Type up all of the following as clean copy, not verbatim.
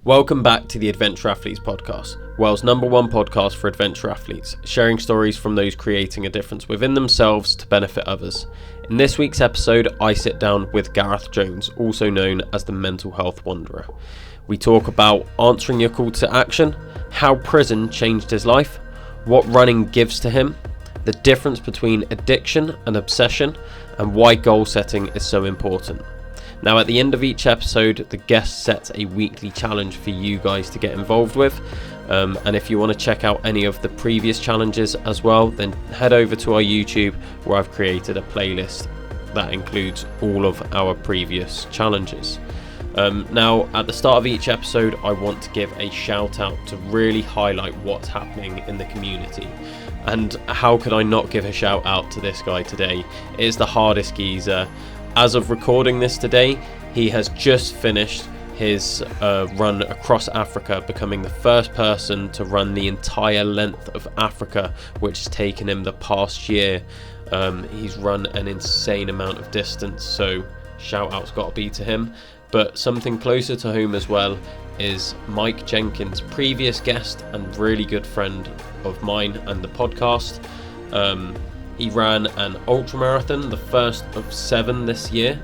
Welcome back to the Adventure Athletes podcast, Wales' #1 podcast for adventure athletes, sharing stories from those creating a difference within themselves to benefit others. In this week's episode, I sit down with Gareth Jones, also known as the Mental Health Wanderer. We talk about answering your call to action, how prison changed his life, what running gives to him, the difference between addiction and obsession, and why goal setting is so important. Now, at the end of each episode, the guest sets a weekly challenge for you guys to get involved with. And if you want to check out any of the previous challenges as well, then head over to our YouTube, where I've created a playlist that includes all of our previous challenges. Now, at the start of each episode, I want to give a shout out to really highlight what's happening in the community. And how could I not give a shout out to this guy today? It is the hardest geezer. As of recording this today, he has just finished his run across Africa, becoming the first person to run the entire length of Africa, which has taken him the past year. He's run an insane amount of distance, so shout out's got to be to him. But something closer to home as well is Mike Jenkins, previous guest and really good friend of mine and the podcast. He ran an ultramarathon, the first of 7 this year.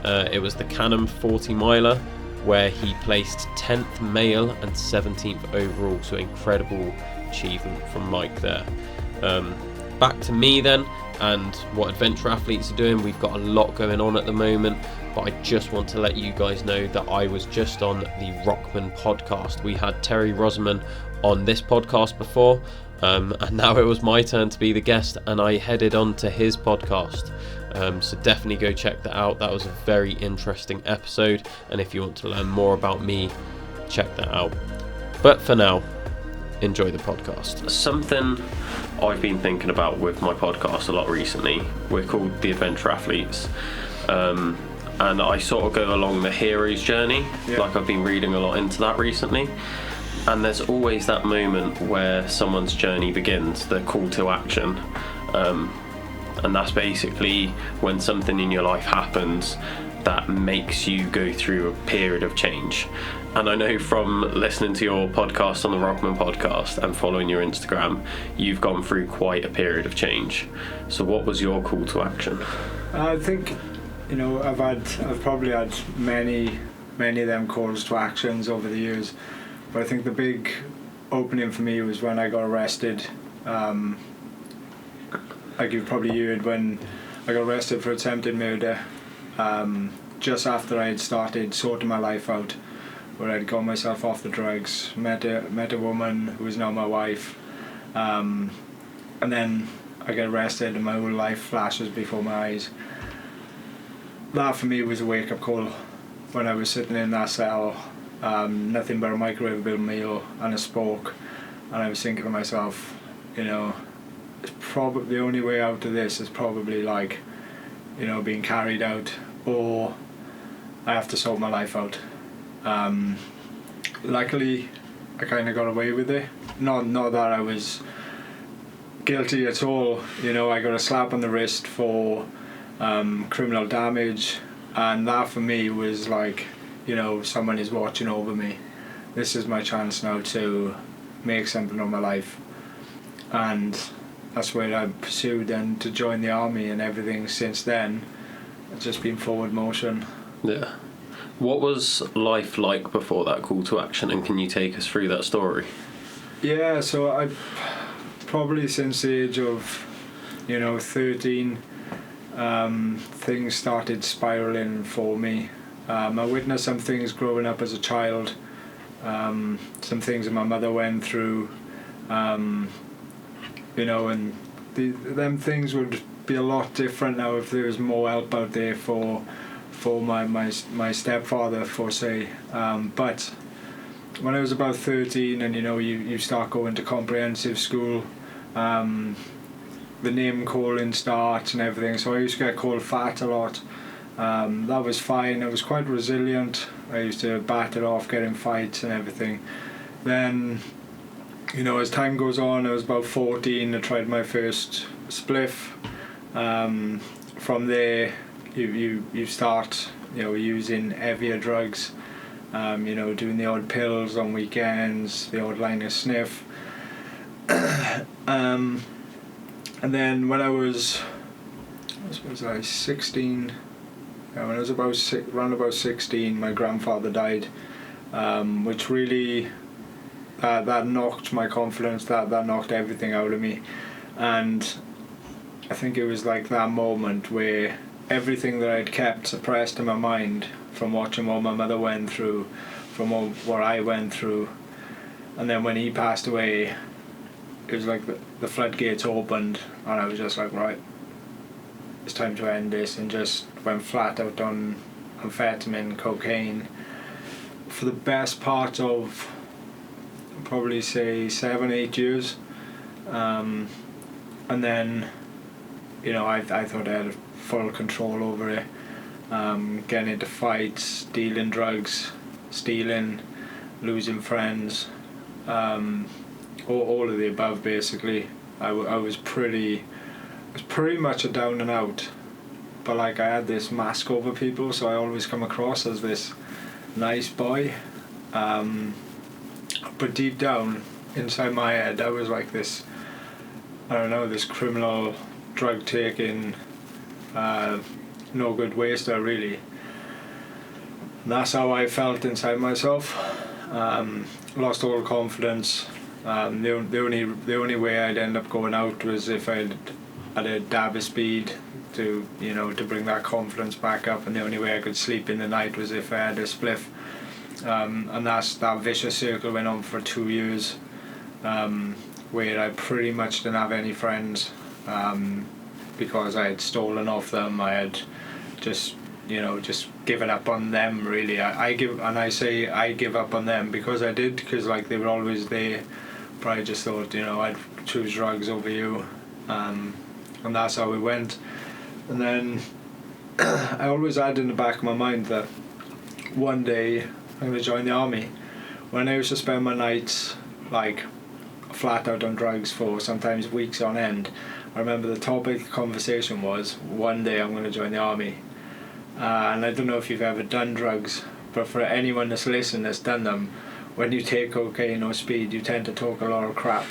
It was the Canham 40 miler, where he placed 10th male and 17th overall, so incredible achievement from Mike there. Back to me then, and what adventure athletes are doing. We've got a lot going on at the moment, but I just want to let you guys know that I was just on the Rockman podcast. We had Terry Rosamond on this podcast before, and now it was my turn to be the guest, and I headed on to his podcast. So definitely go check that out. That was a very interesting episode, and if you want to learn more about me, check that out. But for now, enjoy the podcast. Something I've been thinking about with my podcast a lot recently, we're called the Adventure Athletes, and I sort of go along the hero's journey. Like, I've been reading a lot into that recently. And there's always that moment where someone's journey begins, the call to action. And that's basically when something in your life happens that makes you go through a period of change. And I know from listening to your podcast on the Rockman podcast and following your Instagram, you've gone through quite a period of change. So what was your call to action? I think, I've probably had many of them calls to actions over the years. But I think the big opening for me was when I got arrested. Like you've probably heard, when I got arrested for attempted murder, just after I had started sorting my life out, where I'd got myself off the drugs, met a woman who is now my wife, and then I get arrested and my whole life flashes before my eyes. That for me was a wake-up call when I was sitting in that cell. Nothing but a microwavable meal and a spork, and I was thinking to myself, it's probably the only way out of this is probably being carried out, or I have to sort my life out. Luckily, I kind of got away with it. Not that I was guilty at all. I got a slap on the wrist for criminal damage, and that for me was like, someone is watching over me. This is my chance now to make something of my life. And that's where I pursued and to join the army, and everything since then has just been forward motion. Yeah. What was life like before that call to action, and can you take us through that story? Yeah, so I probably since the age of 13, things started spiraling for me. I witnessed some things growing up as a child, some things that my mother went through, and them things would be a lot different now if there was more help out there for my stepfather, for say. But when I was about 13, and you start going to comprehensive school, the name calling starts and everything, so I used to get called fat a lot. That was fine. I was quite resilient. I used to bat it off, get in fights and everything. Then, as time goes on, I was about 14. I tried my first spliff. From there, you start using heavier drugs. doing the odd pills on weekends, the odd line of sniff. And then when I was 16, when I was around about 16, my grandfather died, which really that knocked my confidence, that knocked everything out of me. And I think it was like that moment where everything that I'd kept suppressed in my mind from watching what my mother went through, from what I went through, and then when he passed away, it was like the floodgates opened, and I was just like, right, it's time to end this, and just went flat out on amphetamine, cocaine, for the best part of probably say 7-8 years. And then, I thought I had full control over it, getting into fights, dealing drugs, stealing, losing friends, all of the above basically. I was pretty much a down and out, but like I had this mask over people, so I always come across as this nice boy, but deep down inside my head I was like this, I don't know, this criminal, drug taking, no good waster really. And that's how I felt inside myself. Lost all confidence. The only way I'd end up going out was if I had a dab of speed to bring that confidence back up, and the only way I could sleep in the night was if I had a spliff. And that vicious circle went on for 2 years, where I pretty much didn't have any friends, because I had stolen off them. I had just given up on them really. I give up on them because I did, because like they were always there, but I just thought I'd choose drugs over you, and that's how it went. And then I always had in the back of my mind that one day I'm going to join the army. When I used to spend my nights like flat out on drugs for sometimes weeks on end, I remember the topic of conversation was, one day I'm going to join the army. And I don't know if you've ever done drugs, but for anyone that's listening that's done them, when you take cocaine or speed, you tend to talk a lot of crap.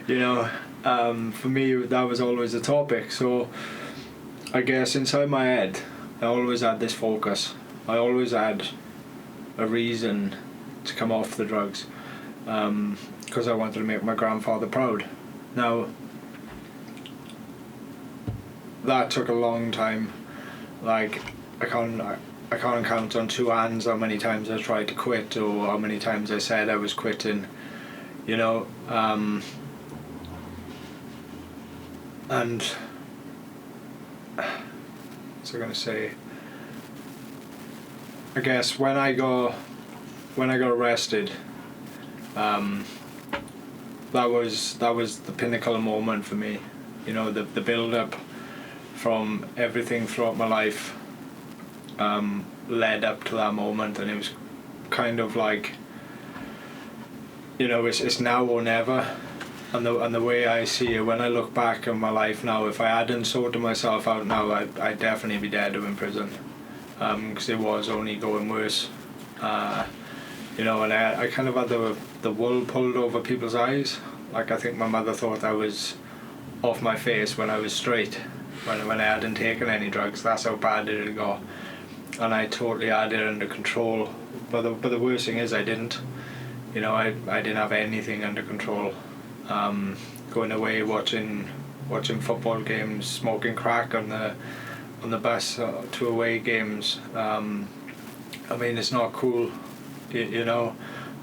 For me that was always a topic. So I guess inside my head I always had this focus. I always had a reason to come off the drugs, because I wanted to make my grandfather proud. Now that took a long time. Like I can't count on two hands how many times I tried to quit, or how many times I said I was quitting, and what's I gonna say? I guess when I got arrested, that was the pinnacle moment for me. The build up from everything throughout my life led up to that moment, and it was kind of like it's now or never. And the way I see it, when I look back on my life now, if I hadn't sorted myself out now, I'd definitely be dead or in prison, because it was only going worse. And I kind of had the wool pulled over people's eyes. Like I think my mother thought I was off my face when I was straight, when I hadn't taken any drugs. That's how bad it had got, and I totally had it under control. But the worst thing is I didn't. I didn't have anything under control. Going away, watching football games, smoking crack on the bus to away games. It's not cool.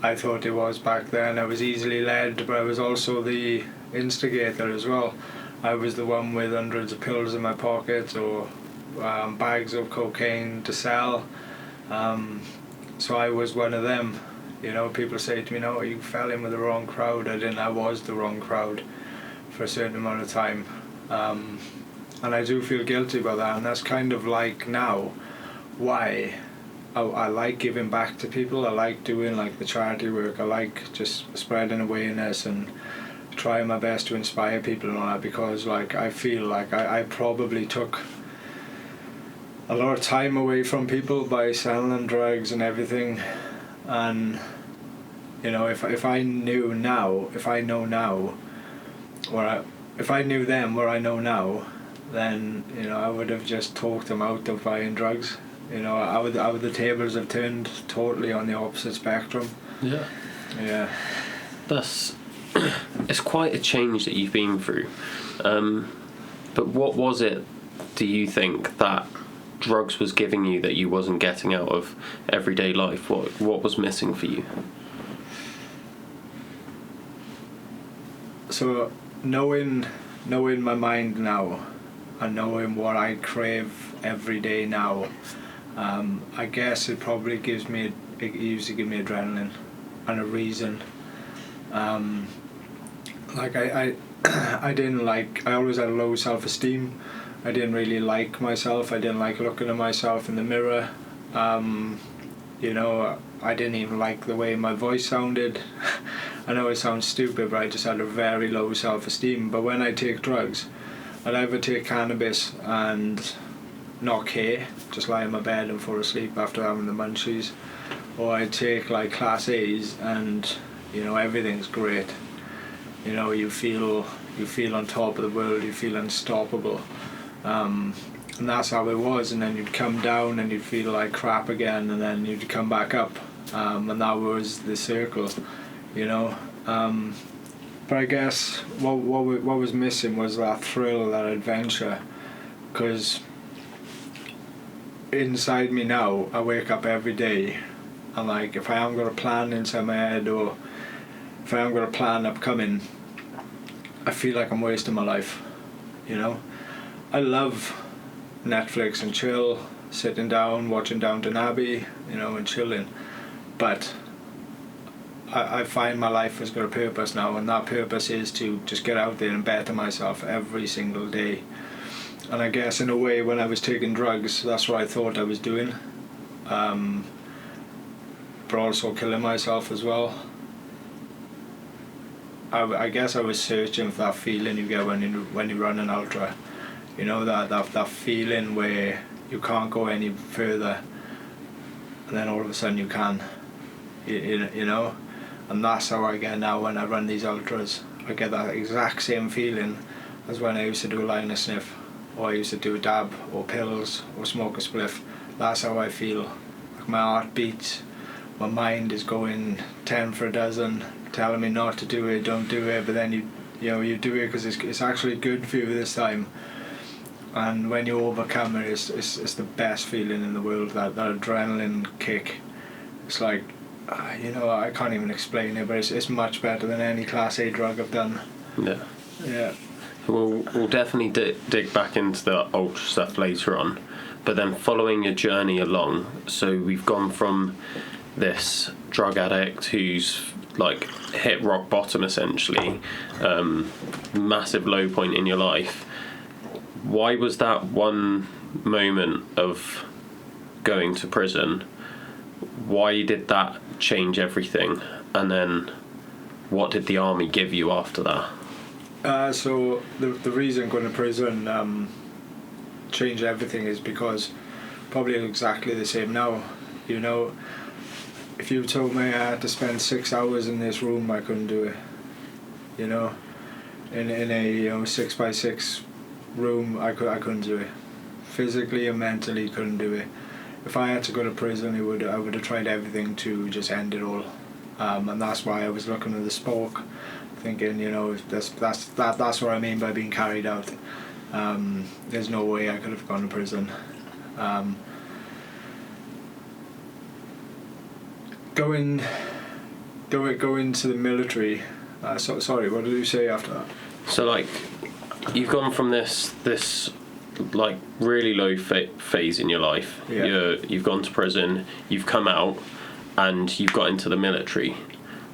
I thought it was back then. I was easily led, but I was also the instigator as well. I was the one with hundreds of pills in my pocket, or bags of cocaine to sell. So I was one of them. People say to me, "No, you fell in with the wrong crowd." I didn't. I was the wrong crowd for a certain amount of time, and I do feel guilty about that. And that's kind of like now why I like giving back to people. I like doing like the charity work. I like just spreading awareness and trying my best to inspire people and all that, because like I feel like I probably took a lot of time away from people by selling them drugs and everything. And you know, if I know now if I knew then where I know now, then you know I would have just talked them out of buying drugs. You know, I would the tables have turned totally on the opposite spectrum. Yeah. It's quite a change that you've been through. But what was it, do you think, that drugs was giving you that you wasn't getting out of everyday life? What was missing for you? So knowing my mind now and knowing what I crave every day now, I guess it probably used to give me adrenaline and a reason. Like I didn't like, I always had low self-esteem. I didn't really like myself. I didn't like looking at myself in the mirror. You know, I didn't even like the way my voice sounded. I know it sounds stupid, but I just had a very low self-esteem. But when I take drugs, I'd either take cannabis and not care, just lie in my bed and fall asleep after having the munchies, or I'd take like Class A's and, you know, everything's great. You know, you feel on top of the world, you feel unstoppable. And that's how it was, and then you'd come down and you'd feel like crap again, and then you'd come back up, and that was the circle, you know. But I guess what was missing was that thrill, that adventure, because inside me now, I wake up every day, and like if I haven't got a plan inside my head, or if I haven't got a plan upcoming, I feel like I'm wasting my life, you know. I love Netflix and chill, sitting down, watching Downton Abbey, you know, and chilling. But I find my life has got a purpose now, and that purpose is to just get out there and better myself every single day. And I guess in a way, when I was taking drugs, that's what I thought I was doing. But also killing myself as well. I guess I was searching for that feeling you get when you run an ultra. You know, that feeling where you can't go any further, and then all of a sudden you can. You know, and that's how I get now when I run these ultras. I get that exact same feeling as when I used to do a line of sniff, or I used to do a dab, or pills, or smoke a spliff. That's how I feel. Like my heart beats, my mind is going 10 for a dozen, telling me not to do it, don't do it, but then you do it because it's actually good for you this time. And when you overcome it, it's the best feeling in the world, that adrenaline kick. It's like, you know, I can't even explain it, but it's much better than any Class A drug I've done. Yeah. We'll definitely dig back into the ultra stuff later on, but then following your journey along, so we've gone from this drug addict who's like hit rock bottom essentially, massive low point in your life. Why was that one moment of going to prison? Why did that change everything? And then what did the army give you after that? So the reason going to prison changed everything is because probably exactly the same now. You know, if you told me I had to spend 6 hours in this room, I couldn't do it. You know, in a 6x6 room, I couldn't do it. Physically and mentally couldn't do it. If I had to go to prison, I would have tried everything to just end it all. And that's why I was looking at the spoke, thinking, you know, that's what I mean by being carried out. There's no way I could have gone to prison. Going to the military. Sorry, what did you say after that? So like, you've gone from this like really low phase in your life. Yeah. You've gone to prison. You've come out, and you've got into the military.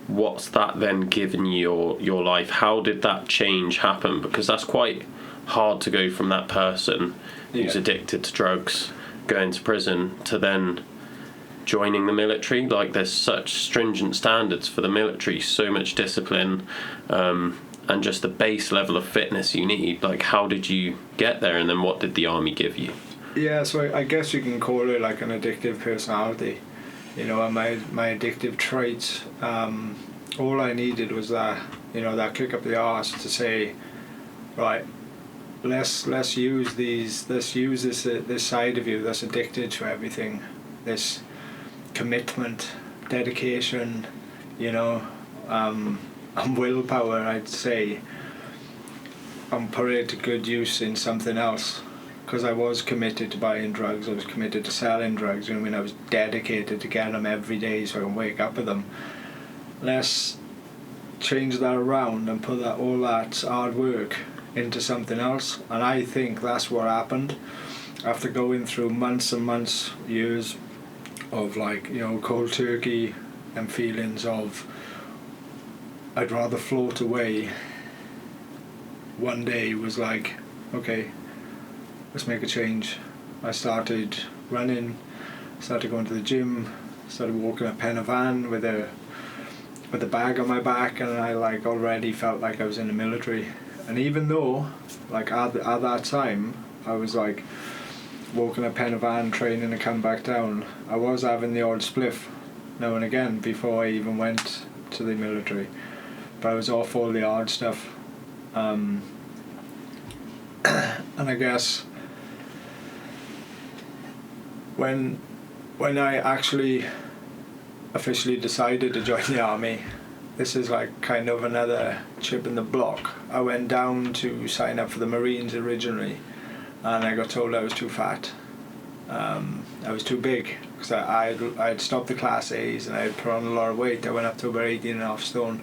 What's that then given you your life? How did that change happen? Because that's quite hard to go from that person who's addicted to drugs, going to prison, to then joining the military. Like, there's such stringent standards for the military, so much discipline, and just the base level of fitness you need. Like, how did you get there, and then what did the army give you? Yeah, so I guess you can call it like an addictive personality. You know, and my addictive traits, all I needed was that, you know, that kick up the arse to say, right, let's use this side of you that's addicted to everything, this commitment, dedication, you know, and willpower, I'd say, and put it to good use in something else. Because I was committed to buying drugs, I was committed to selling drugs, you know, I mean, I was dedicated to getting them every day so I can wake up with them. Let's change that around and put all that hard work into something else. And I think that's what happened after going through months and months, years of, like, you know, cold turkey and feelings of I'd rather float away. One day was like, okay, let's make a change. I started running, started going to the gym, started walking a pen van with a bag on my back, and I like already felt like I was in the military. And even though, like at that time, I was like walking a pen van, training to come back down, I was having the odd spliff now and again before I even went to the military. But I was off all the hard stuff. And I guess when I actually officially decided to join the army, this is like kind of another chip in the block. I went down to sign up for the Marines originally, and I got told I was too fat. I was too big, because I'd stopped the Class A's and I had put on a lot of weight. I went up to about 18.5 stone.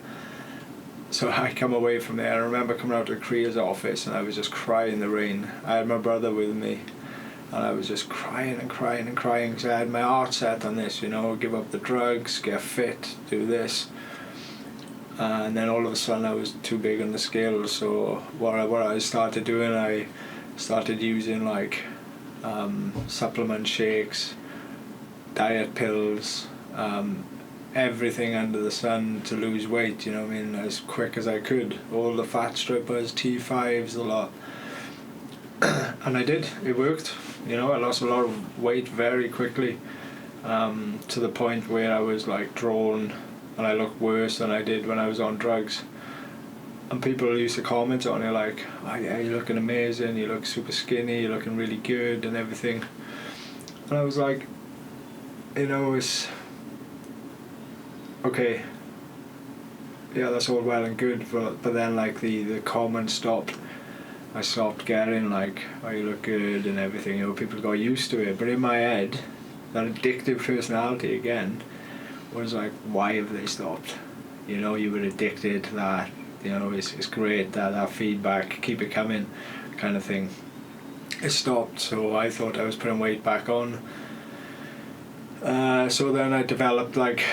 So I come away from there. I remember coming out to the careers office and I was just crying in the rain. I had my brother with me, and I was just crying and crying and crying, because I had my heart set on this, you know, give up the drugs, get fit, do this. And then all of a sudden I was too big on the scale. So what I started doing, I started using like supplement shakes, diet pills, everything under the sun to lose weight, you know what I mean, as quick as I could. All the fat strippers, T5s, a lot. And I did, it worked. You know, I lost a lot of weight very quickly, to the point where I was like drawn and I looked worse than I did when I was on drugs. And people used to comment on it like, oh yeah, you're looking amazing, you look super skinny, you're looking really good and everything. And I was like, you know, it's okay, yeah, that's all well and good, but then like the comments stopped. I stopped getting like, oh, you look good and everything, you know, people got used to it. But in my head, that addictive personality again was like, why have they stopped? You know, you were addicted to that, you know, it's great, that feedback, keep it coming kind of thing. It stopped, so I thought I was putting weight back on. So then I developed like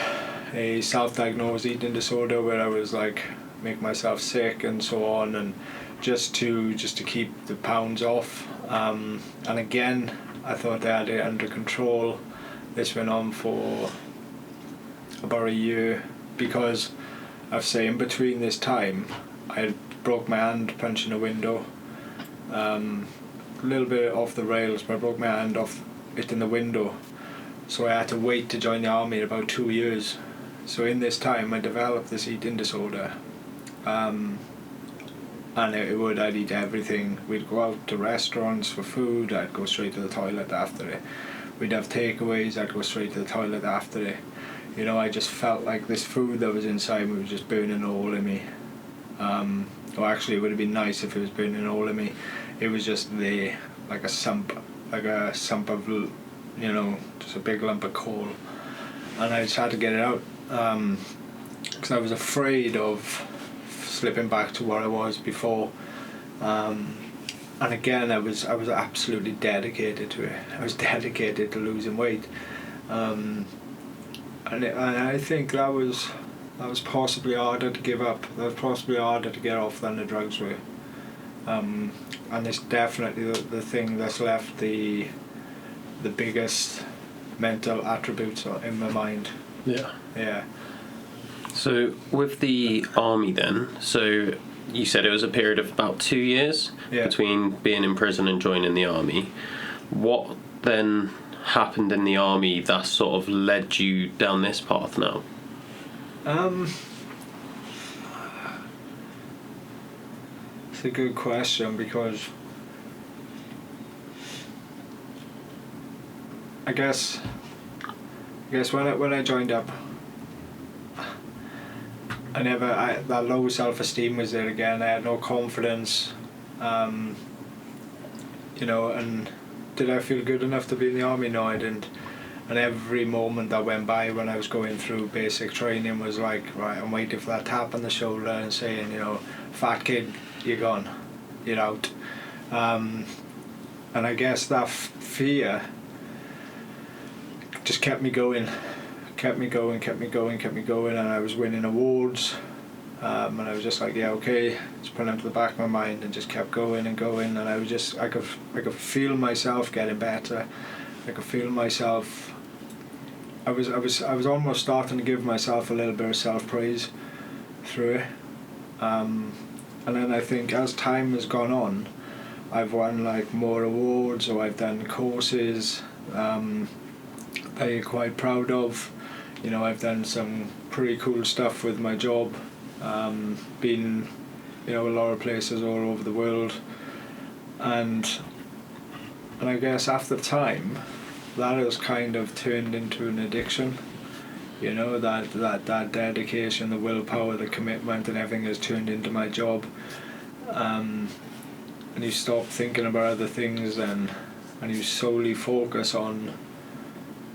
a self-diagnosed eating disorder where I was like make myself sick and so on, and just to keep the pounds off. And again, I thought I had it under control. This went on for about a year, because I've say in between this time I broke my hand punching a window. A little bit off the rails, but I broke my hand off it in the window, so I had to wait to join the army about 2 years. So in this time I developed this eating disorder, and I'd eat everything. We'd go out to restaurants for food, I'd go straight to the toilet after it. We'd have takeaways, I'd go straight to the toilet after it. You know, I just felt like this food that was inside me was just burning a hole in me. Or actually it would have been nice if it was burning a hole in me. It was just there, like a sump of, you know, just a big lump of coal. And I just had to get it out, because I was afraid of slipping back to what I was before. And again, I was absolutely dedicated to it. I was dedicated to losing weight. And I think that was possibly harder to give up. That was possibly harder to get off than the drugs were. And it's definitely the thing that's left the biggest mental attributes in my mind. Yeah. Yeah. So with the army then, so you said it was a period of about 2 years between being in prison and joining the army. What then happened in the army that sort of led you down this path now? It's a good question, because I guess when I joined up, that low self-esteem was there again. I had no confidence, and did I feel good enough to be in the army? No, I didn't. And every moment that went by when I was going through basic training was like, right, I'm waiting for that tap on the shoulder and saying, fat kid, you're gone, you're out. And I guess that fear just kept me going, and I was winning awards, and I was just like, yeah, okay, just put it to the back of my mind, and just kept going, and I was just, I could feel myself getting better. I could feel myself. I was almost starting to give myself a little bit of self-praise through it, and then I think as time has gone on, I've won like more awards, or I've done courses that you're quite proud of. I've done some pretty cool stuff with my job, been a lot of places all over the world, and I guess after time that has kind of turned into an addiction. That dedication, the willpower, the commitment, and everything has turned into my job, and you stop thinking about other things, and you solely focus on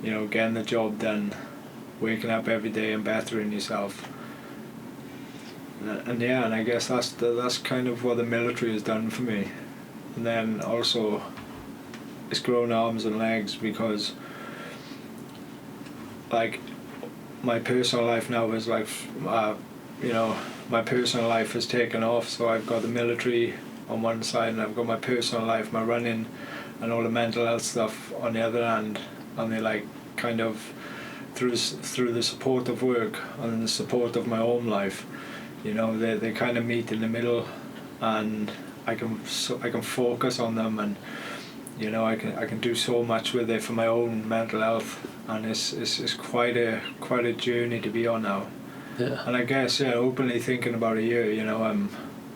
getting the job done, waking up every day and bettering yourself. And I guess that's kind of what the military has done for me. And then also it's grown arms and legs, because like my personal life now is like my personal life has taken off. So I've got the military on one side, and I've got my personal life, my running and all the mental health stuff on the other hand, and they like kind of through the support of work and the support of my own life, they kind of meet in the middle, and I can focus on them, and I can do so much with it for my own mental health, and it's quite a journey to be on now. Yeah. And I guess openly thinking about a year,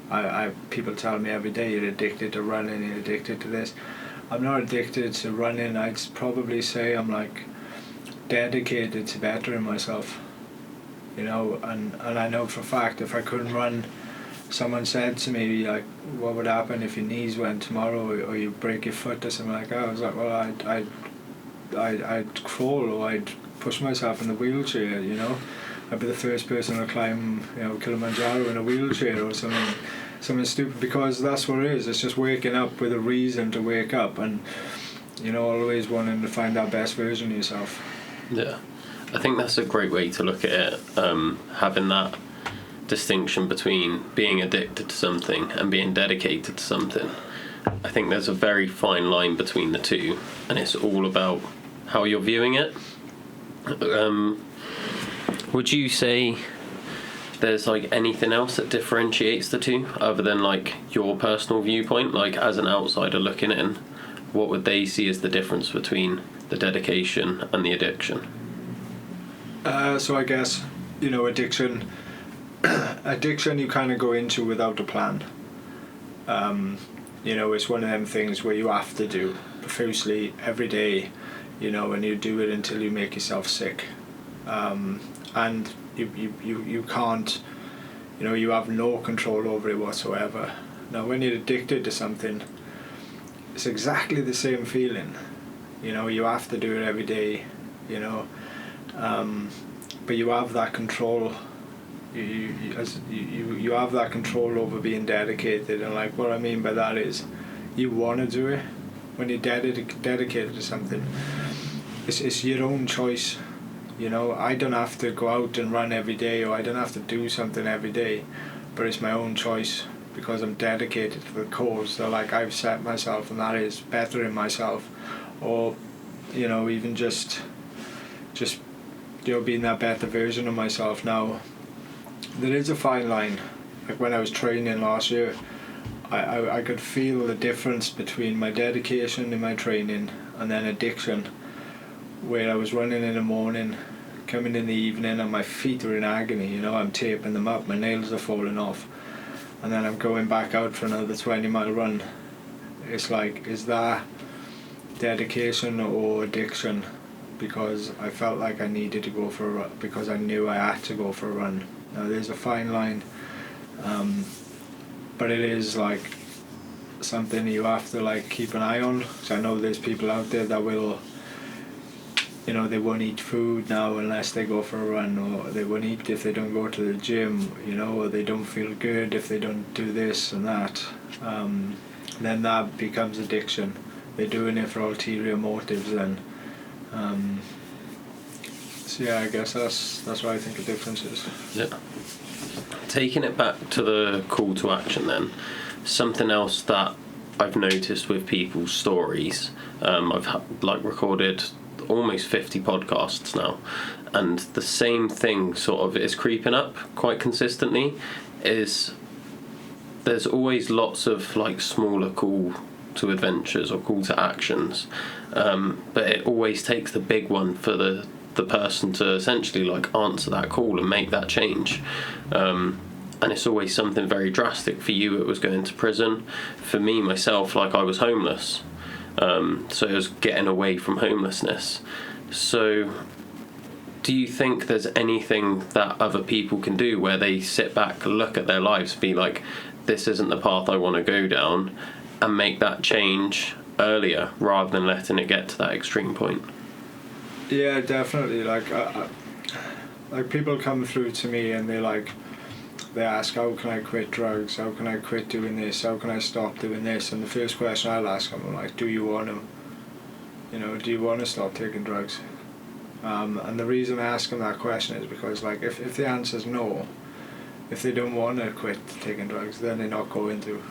I people tell me every day, you're addicted to running, you're addicted to this. I'm not addicted to running. I'd probably say I'm like dedicated to bettering myself, and I know for a fact if I couldn't run, someone said to me like, what would happen if your knees went tomorrow, or you break your foot or something like that? I was like, well, I'd crawl, or I'd push myself in the wheelchair, I'd be the first person to climb Kilimanjaro in a wheelchair or something stupid, because that's what it is. It's just waking up with a reason to wake up, and always wanting to find that best version of yourself. Yeah, I think that's a great way to look at it, having that distinction between being addicted to something and being dedicated to something. I think there's a very fine line between the two, and it's all about how you're viewing it. Would you say there's like anything else that differentiates the two other than like your personal viewpoint? Like as an outsider looking in, what would they see as the difference between the dedication and the addiction? So I guess addiction you kind of go into without a plan. It's one of them things where you have to do profusely every day, and you do it until you make yourself sick, and you can't, you have no control over it whatsoever. Now when you're addicted to something, it's exactly the same feeling. You have to do it every day, but you have that control. You have that control over being dedicated, and like what I mean by that is you want to do it. When you're dedicated to something, it's your own choice. I don't have to go out and run every day, or I don't have to do something every day, but it's my own choice because I'm dedicated to the cause that like I've set myself, and that is bettering myself, or even just being that better version of myself. Now there is a fine line. Like when I was training last year, I could feel the difference between my dedication in my training and then addiction, where I was running in the morning, coming in the evening, and my feet are in agony, you know, I'm taping them up, my nails are falling off, and then I'm going back out for another 20-mile run. It's like, is that dedication or addiction? Because I felt like I needed to go for a run, because I knew I had to go for a run. Now there's a fine line, but it is like something you have to like keep an eye on, because I know there's people out there that will, you know, they won't eat food now unless they go for a run, or they won't eat if they don't go to the gym, you know, or they don't feel good if they don't do this and that. Then that becomes addiction. They're doing it for ulterior motives then. So yeah, I guess that's what I think the difference is. Yeah. Taking it back to the call to action then, something else that I've noticed with people's stories, I've recorded almost 50 podcasts now, and the same thing sort of is creeping up quite consistently, is there's always lots of like smaller call to adventures or call to actions, but it always takes the big one for the person to essentially like answer that call and make that change. And it's always something very drastic. For you it was going to prison. For me myself, like, I was homeless, so it was getting away from homelessness. So do you think there's anything that other people can do where they sit back, look at their lives, be like, this isn't the path I want to go down, and make that change earlier rather than letting it get to that extreme point? Yeah, definitely. Like people come through to me and they ask, how can I quit drugs? How can I quit doing this? How can I stop doing this? And the first question I'll ask them, I'm like, do you want to? You know, do you want to stop taking drugs? And the reason I ask them that question is because, like, if the answer is no, if they don't want to quit taking drugs, then they're not going to.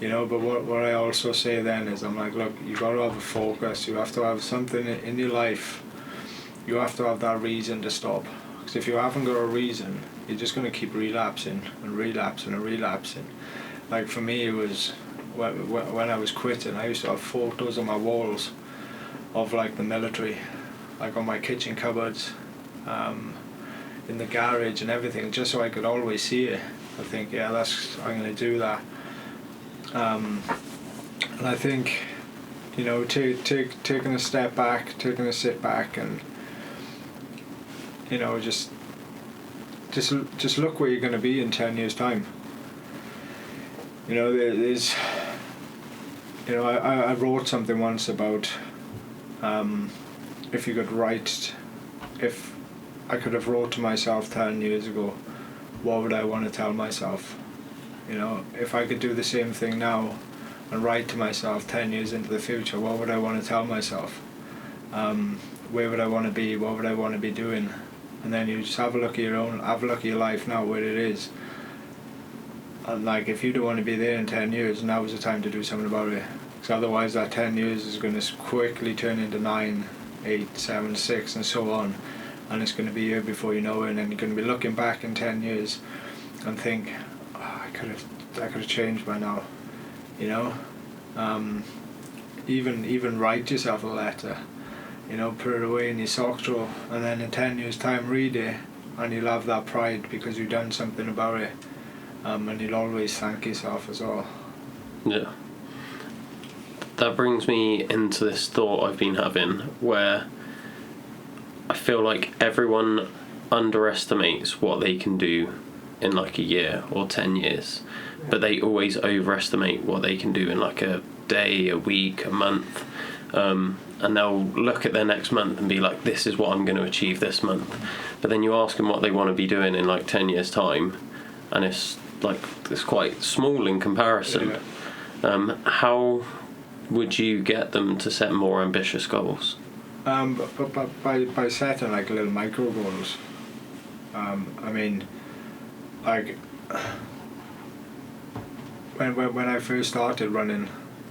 You know, but what I also say then is, I'm like, look, you've got to have a focus. You have to have something in your life. You have to have that reason to stop. Because if you haven't got a reason, you're just going to keep relapsing and relapsing and relapsing. Like for me, it was when I was quitting, I used to have photos on my walls of like the military, like on my kitchen cupboards, in the garage and everything, just so I could always see it. I think, yeah, I'm going to do that. And I think, you know, taking a step back, taking a sit back, and, you know, just look where you're going to be in 10 years' time. You know, there's, you know, I wrote something once about if you could write, if I could have wrote to myself 10 years ago, what would I want to tell myself? You know, if I could do the same thing now and write to myself 10 years into the future, what would I want to tell myself? Where would I want to be? What would I want to be doing? And then you just have a look at your life now, where it is. And like, if you don't want to be there in 10 years, now is the time to do something about it. Because otherwise that 10 years is going to quickly turn into 9, 8, 7, 6 and so on. And it's going to be here before you know it, and then you're going to be looking back in 10 years and think, I could have changed by now, you know. Even write yourself a letter, you know, put it away in your sock drawer, and then in 10 years' time read it, and you'll have that pride because you've done something about it, and you'll always thank yourself as well. Yeah. That brings me into this thought I've been having, where I feel like everyone underestimates what they can do in like a year or 10 years, but they always overestimate what they can do in like a day, a week, a month, and they'll look at their next month and be like, this is what I'm going to achieve this month. But then you ask them what they want to be doing in like 10 years time, and it's quite small in comparison. How would you get them to set more ambitious goals? But by setting like little micro goals. I mean, like when I first started running,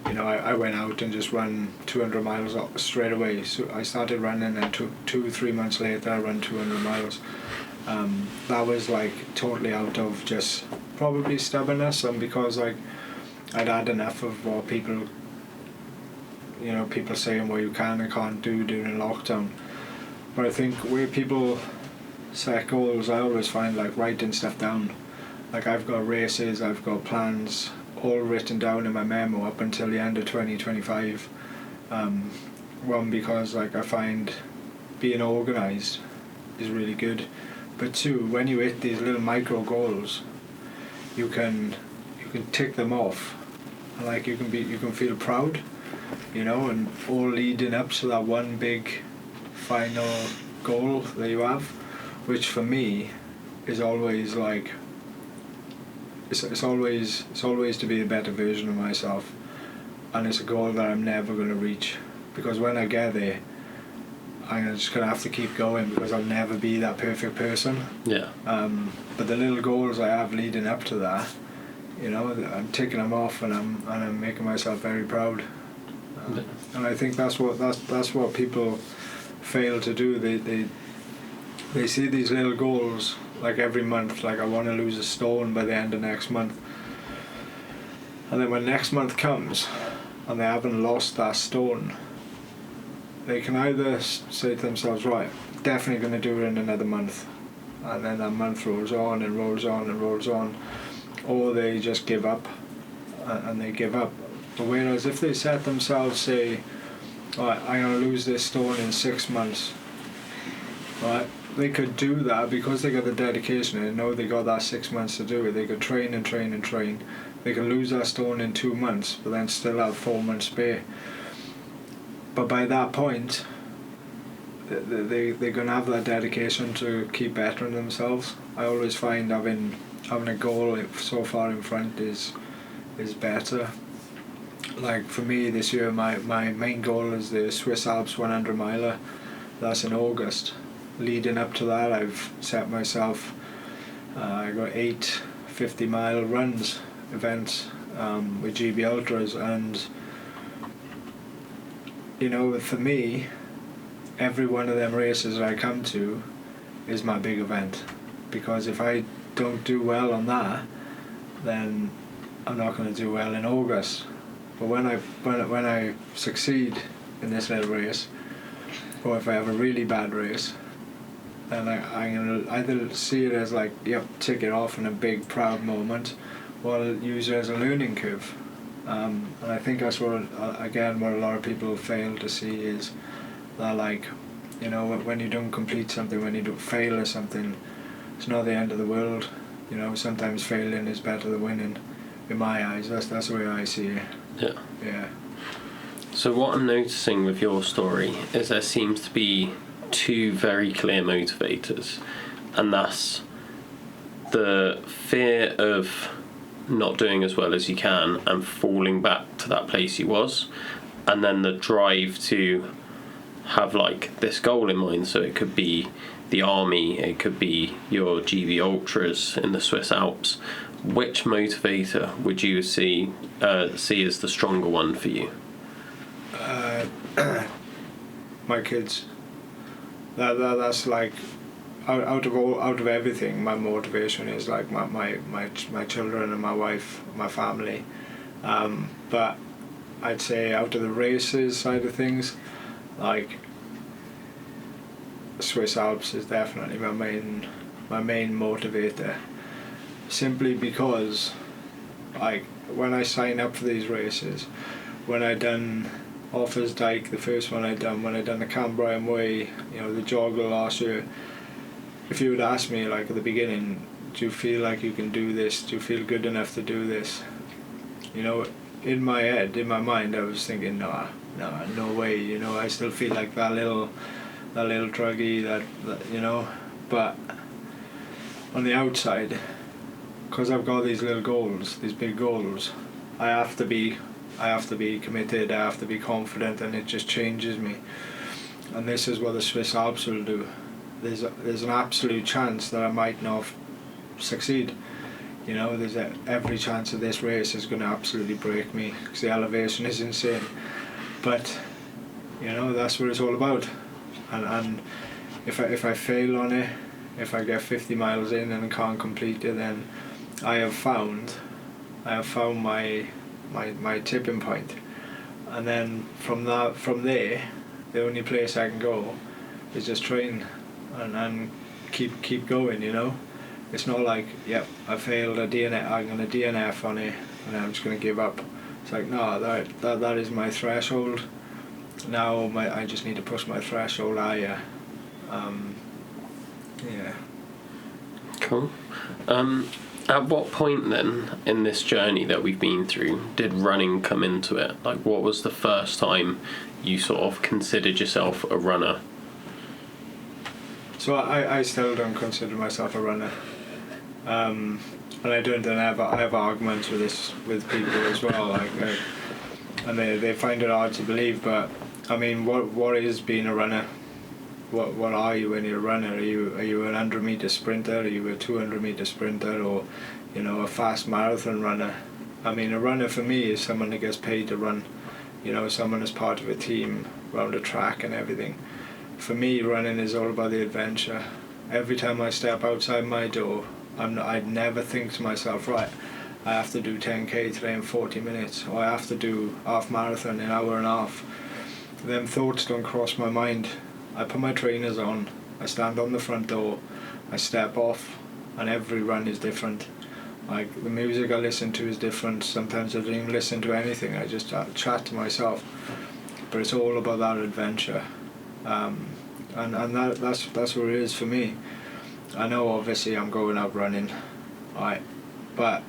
you know, I went out and just ran 200 miles straight away. So I started running, and 2-3 months later I ran 200 miles. That was like totally out of just probably stubbornness, and because like I'd had enough of what people saying what you can and can't do during lockdown. But I think where people set goals, I always find like writing stuff down. Like I've got races, I've got plans all written down in my memo up until the end of 2025. One, because like I find being organised is really good, but two, when you hit these little micro goals, you can tick them off, and like you can feel proud, and all leading up to that one big final goal that you have, which for me is always like it's always to be a better version of myself, and it's a goal that I'm never going to reach, because when I get there I'm just going to have to keep going, because I'll never be that perfect person. Yeah. But the little goals I have leading up to that, I'm ticking them off, and I'm making myself very proud. And I think that's what people fail to do. They see these little goals like every month, like I want to lose a stone by the end of next month, and then when next month comes and they haven't lost that stone, they can either say to themselves, right, definitely going to do it in another month, and then that month rolls on and rolls on and rolls on, or they just give up, and they give up. But whereas if they set themselves, say, right, I'm going to lose this stone in 6 months, right, they could do that because they got the dedication and they know they got that 6 months to do it. They could train and train and train. They could lose that stone in 2 months, but then still have 4 months spare. But by that point, they're going to have that dedication to keep bettering themselves. I always find having a goal so far in front is better. Like for me this year, my main goal is the Swiss Alps 100 miler. That's in August. Leading up to that, I've set myself, I got 8 50-mile runs events with GB Ultras, and for me, every one of them races that I come to is my big event, because if I don't do well on that, then I'm not going to do well in August. But when I succeed in this little race, or if I have a really bad race, then I'm going to either see it as like, yep, tick it off in a big proud moment, or I'll use it as a learning curve. And I think that's what a lot of people fail to see is that, like, when you don't complete something, when you don't fail at something, it's not the end of the world. Sometimes failing is better than winning. In my eyes, that's the way I see it. Yeah. Yeah. So what I'm noticing with your story is there seems to be 2 very clear motivators, and that's the fear of not doing as well as you can and falling back to that place you was, and then the drive to have like this goal in mind. So it could be the army, it could be your GB Ultras in the Swiss Alps. Which motivator would you see as the stronger one for you? My kids. That's like out of everything. My motivation is like my children and my wife, my family. But I'd say out of the races side of things, like Swiss Alps is definitely my main motivator. Simply because, like, when I sign up for these races, when I done Offers Dyke, the first one when I done the Cambrian Way, the jogger last year, if you would ask me, like, at the beginning, do you feel like you can do this? Do you feel good enough to do this? In my head, in my mind, I was thinking, no way. I still feel like that little druggy, that but on the outside, because I've got these little goals, these big goals, I have to be committed, I have to be confident, and it just changes me. And this is what the Swiss Alps will do. There's an absolute chance that I might not succeed. There's every chance that this race is going to absolutely break me, because the elevation is insane. But that's what it's all about. And if I fail on it, if I get 50 miles in and can't complete it, then I have found my my tipping point. And then from there, the only place I can go is just train and keep going, you know. It's not like, yep, I failed a DNF, I'm going to DNF on it and I'm just going to give up. It's like, no, that is my threshold. Now I just need to push my threshold higher. Yeah. Cool. At what point then in this journey that we've been through did running come into it? Like, what was the first time you sort of considered yourself a runner? So I still don't consider myself a runner. And I have arguments with people as well, and they find it hard to believe. But I mean, what is being a runner? What are you when you're a runner? Are you an 100-meter sprinter? Are you a 200-meter sprinter, or you know, a fast marathon runner? I mean, a runner for me is someone that gets paid to run. You know, someone that's part of a team around a track and everything. For me, running is all about the adventure. Every time I step outside my door, I'd never think to myself, right, I have to do 10k today in 40 minutes, or I have to do half marathon in an hour and a half. Them thoughts don't cross my mind. I put my trainers on, I stand on the front door, I step off, and every run is different. Like, the music I listen to is different. Sometimes I don't even listen to anything, I just chat to myself. But it's all about that adventure. And that's what it is for me. I know obviously I'm going out running, right, but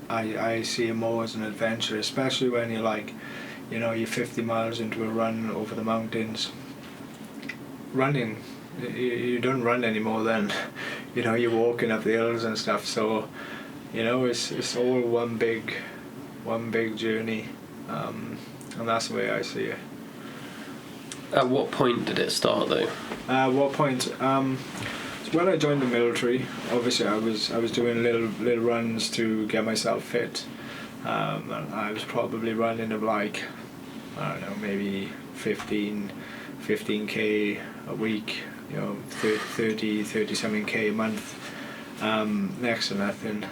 I see it more as an adventure, especially when you're like, you know, you're 50 miles into a run over the mountains. Running, you don't run anymore then. You know, you're walking up the hills and stuff, so you know, it's all one big journey, and that's the way I see it. At what point did it start though? What point? So when I joined the military, obviously I was doing little runs to get myself fit, and I was probably running of like, I don't know, maybe 15k a week, you know, 30 something k a month, next to nothing.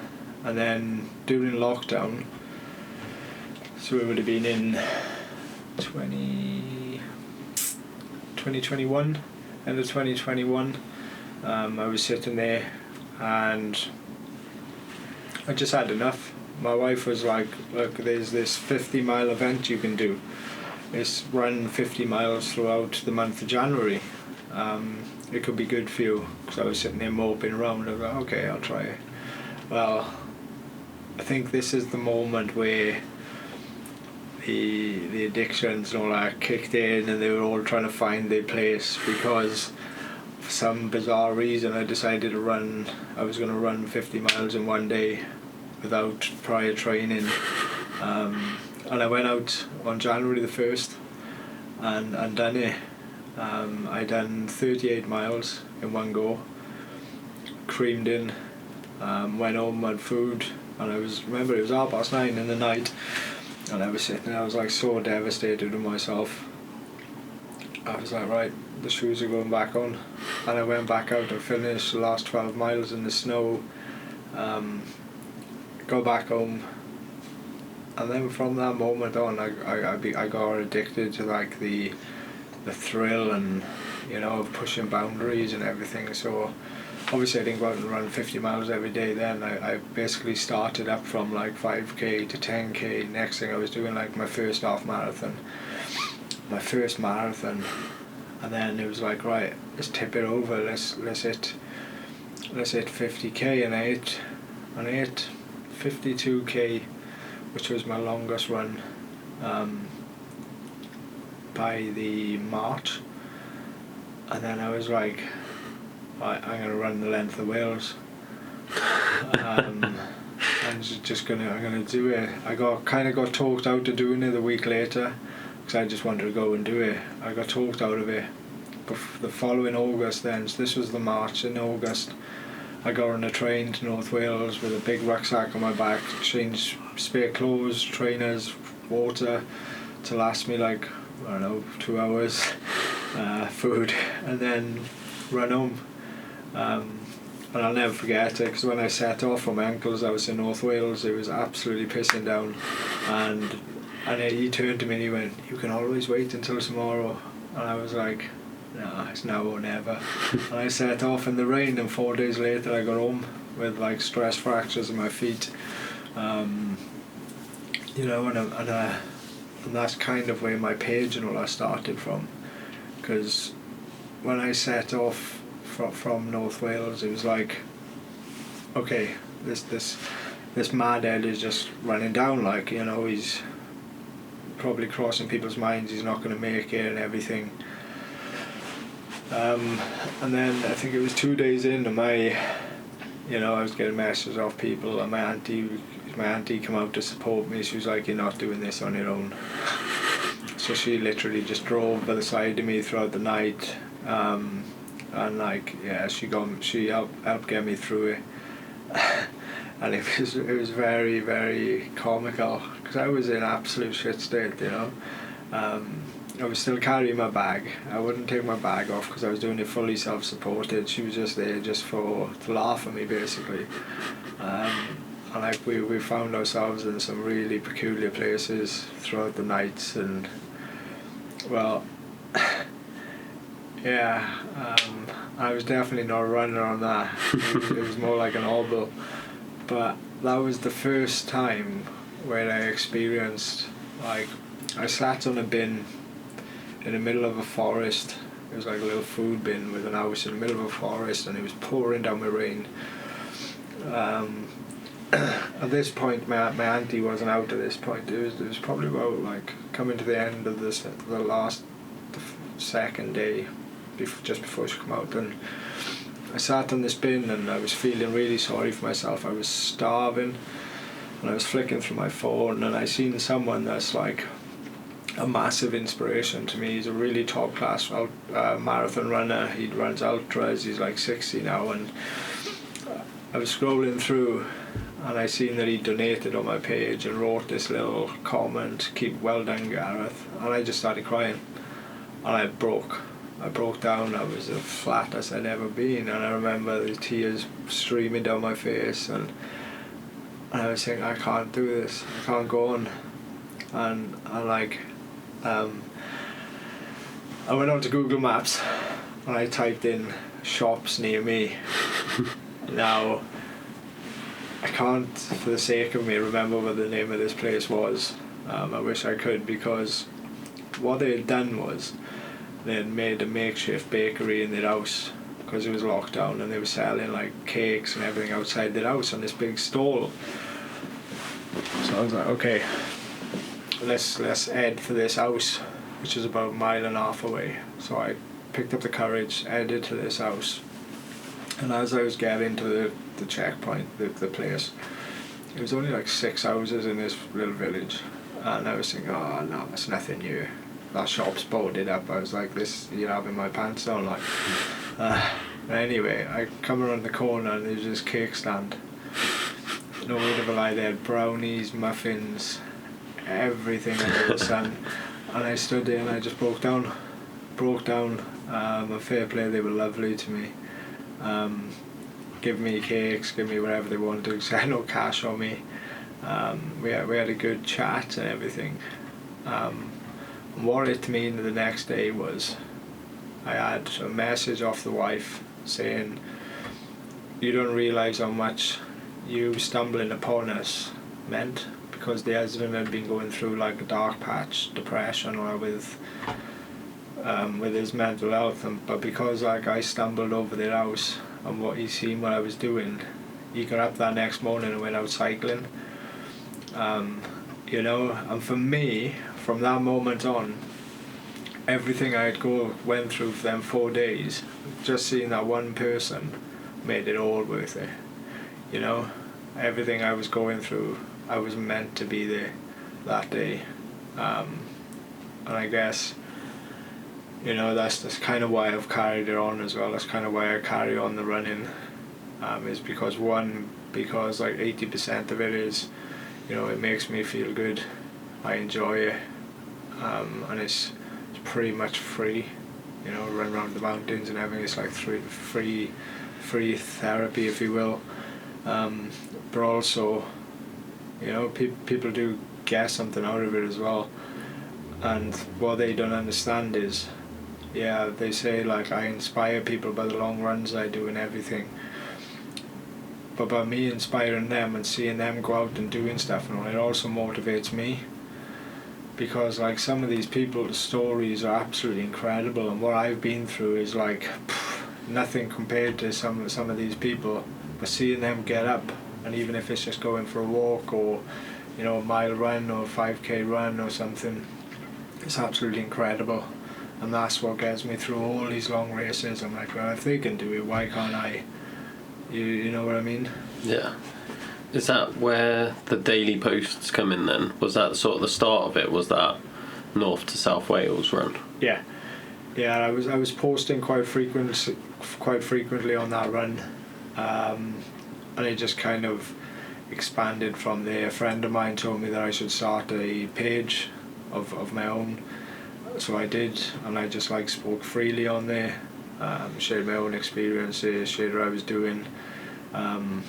And then during lockdown, so it would have been in 2021, end of 2021, I was sitting there and I just had enough. My wife was like, look, there's this 50-mile event you can do. It's run 50 miles throughout the month of January. It could be good for you. Because I was sitting there moping around. I was like, okay, I'll try it. Well, I think this is the moment where the addictions and all that kicked in, and they were all trying to find their place, because for some bizarre reason I decided to run. I was going to run 50 miles in one day without prior training. And I went out on January the 1st and done it. I done 38 miles in one go, creamed in, went home, had food, and remember it was 9:30 in the night, and I was sitting there, I was like so devastated with myself. I was like, right, the shoes are going back on, and I went back out and finished the last 12 miles in the snow, got back home. And then from that moment on, I got addicted to like the thrill and, you know, of pushing boundaries and everything. So obviously I didn't go out and run 50 miles every day then. I basically started up from like 5k to 10k. Next thing I was doing like my first half marathon, my first marathon, and then it was like, right, let's tip it over. Let's hit 50k, and I hit 52k. Which was my longest run, by the March, and then I was like, right, I'm going to run the length of Wales. I'm gonna do it. I got talked out of doing it a week later, because I just wanted to go and do it. I got talked out of it. But the following August then, so this was the March, in August, I got on a train to North Wales with a big rucksack on my back, changed spare clothes, trainers, water to last me like, I don't know, 2 hours, food, and then run home. And I'll never forget it, because when I set off from my uncle's house in North Wales, it was absolutely pissing down, and he turned to me and he went, "You can always wait until tomorrow." And I was like, "No, it's now or never." And I set off in the rain, and 4 days later I got home with like stress fractures in my feet. You know, and that's kind of where my page and all that started from, because when I set off from North Wales, it was like, okay, this madhead is just running down, like, you know, he's probably crossing people's minds, he's not going to make it and everything. And then I think it was 2 days in, and I was getting messages off people, and my auntie came out to support me. She was like, "You're not doing this on your own." So she literally just drove by the side of me throughout the night, and like, yeah, she helped get me through it. And it was very, very comical, because I was in absolute shit state, you know. I was still carrying my bag. I wouldn't take my bag off because I was doing it fully self-supported. She was just there just to laugh at me, basically. And like we found ourselves in some really peculiar places throughout the nights, and well, yeah, I was definitely not a runner on that. It was more like an obel. But that was the first time where I experienced, like, I sat on a bin in the middle of a forest. It was like a little food bin with an house in the middle of a forest, and it was pouring down with rain. At this point, my auntie wasn't out at this point. It was probably about like coming to the end of the second day, just before she came out, and I sat on this bin and I was feeling really sorry for myself. I was starving, and I was flicking through my phone, and I seen someone that's like a massive inspiration to me. He's a really top class marathon runner. He runs ultras. He's like 60 now, and I was scrolling through, and I seen that he donated on my page and wrote this little comment, "Keep well done, Gareth," and I just started crying, and I broke down. I was as flat as I'd ever been, and I remember the tears streaming down my face, and I was saying, "I can't do this, I can't go on." And I went on to Google Maps and I typed in shops near me. Now, I can't, for the sake of me, remember what the name of this place was. I wish I could, because what they had done was they had made a makeshift bakery in their house because it was locked down, and they were selling like cakes and everything outside their house on this big stall. So I was like, okay, let's head for this house, which is about a mile and a half away. So I picked up the courage, headed to this house, and as I was getting to the checkpoint, the place, it was only like 6 houses in this little village, and I was thinking, oh no, it's nothing new. That shop's boarded up. I was like, this, you're having my pants down, like. Anyway, I come around the corner and there's this cake stand. No word of a lie, they had brownies, muffins, everything under the sun, and I stood there and I just broke down. A fair play, they were lovely to me. Give me cakes, give me whatever they wanted to, because I had no cash on me. We had a good chat and everything. What it meant the next day was I had a message off the wife saying, "You don't realise how much you stumbling upon us meant," because the husband had been going through like a dark patch, depression, or with his mental health, but because like I stumbled over their house and what he seen what I was doing, he got up that next morning and went out cycling. And for me, from that moment on, everything I went through for them 4 days, just seeing that one person made it all worth it. You know, everything I was going through, I was meant to be there that day. And I guess, that's kind of why I've carried it on as well. That's kind of why I carry on the running, is because like 80% of it is, it makes me feel good. I enjoy it, and it's pretty much free. Run around the mountains and everything. It's like free free therapy, if you will. But also, you know, people do get something out of it as well. And what they don't understand is, yeah, they say like I inspire people by the long runs I do and everything. But by me inspiring them and seeing them go out and doing stuff and all, it also motivates me. Because like some of these people's stories are absolutely incredible, and what I've been through is like nothing compared to some of these people. But seeing them get up, and even if it's just going for a walk or, you know, a mile run or a 5k run or something, it's absolutely incredible. And that's what gets me through all these long races. I'm like, well, if they can do it, why can't I? You know what I mean? Yeah. Is that where the daily posts come in then? Was that sort of the start of it? Was that North to South Wales run? Yeah. Yeah, I was posting quite frequently on that run. And it just kind of expanded from there. A friend of mine told me that I should start a page of my own. So I did, and I just like spoke freely on there, shared my own experiences, shared what I was doing, and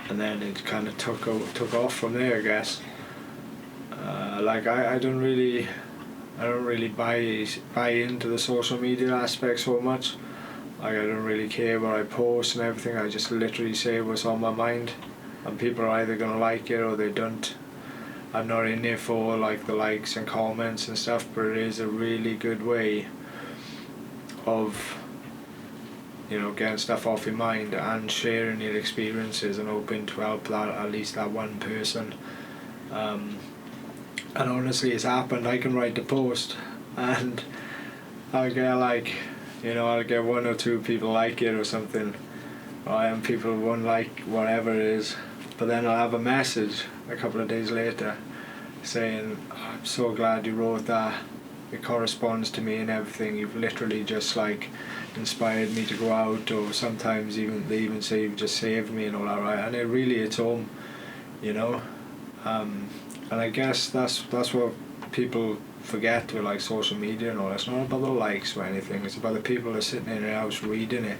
then it kind of took off from there, I guess. Like I don't really buy into the social media aspect so much. Like I don't really care what I post and everything. I just literally say what's on my mind, and people are either gonna like it or they don't. I'm not in there for like the likes and comments and stuff, but it is a really good way of, you know, getting stuff off your mind and sharing your experiences and hoping to help that at least that one person. And honestly, it's happened. I can write the post and I'll get like, you know, I'll get one or two people like it or something, and people won't like whatever it is. But then I'll have a message a couple of days later saying, oh, I'm so glad you wrote that. It corresponds to me and everything. You've literally just like inspired me to go out, or sometimes they even say you've just saved me and all that, right? And it really hits home, you know. And I guess that's what people forget with like social media and all. It's not about the likes or anything. It's about the people that are sitting in their house reading it.